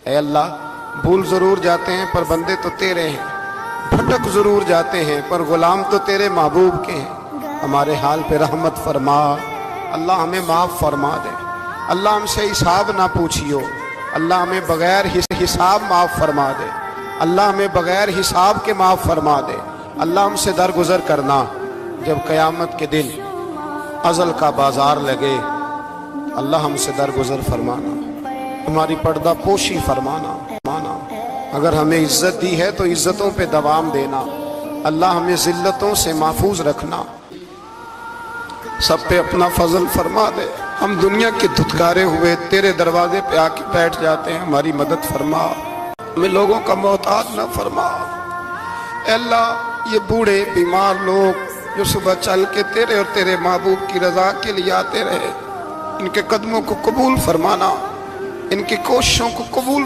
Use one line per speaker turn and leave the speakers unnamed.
اے اللہ بھول ضرور جاتے ہیں پر بندے تو تیرے ہیں، بھٹک ضرور جاتے ہیں پر غلام تو تیرے محبوب کے ہیں۔ ہمارے حال پہ رحمت فرما، اللہ ہمیں معاف فرما دے، اللہ ہم سے حساب نہ پوچھیو، اللہ ہمیں بغیر حساب معاف فرما دے، اللہ ہمیں بغیر حساب کے معاف فرما دے، اللہ ہم سے درگزر کرنا جب قیامت کے دن ازل کا بازار لگے، اللہ ہم سے درگزر فرمانا، ہماری پردہ پوشی فرمانا، اگر ہمیں عزت دی ہے تو عزتوں پہ دوام دینا، اللہ ہمیں ذلتوں سے محفوظ رکھنا، سب پہ اپنا فضل فرما دے۔ ہم دنیا کے دھتکارے ہوئے تیرے دروازے پہ آ کے بیٹھ جاتے ہیں، ہماری مدد فرما، ہمیں لوگوں کا محتاج نہ فرما۔ اے اللہ یہ بوڑھے بیمار لوگ جو صبح چل کے تیرے اور تیرے محبوب کی رضا کے لیے آتے رہے، ان کے قدموں کو قبول فرمانا، ان کی کوششوں کو قبول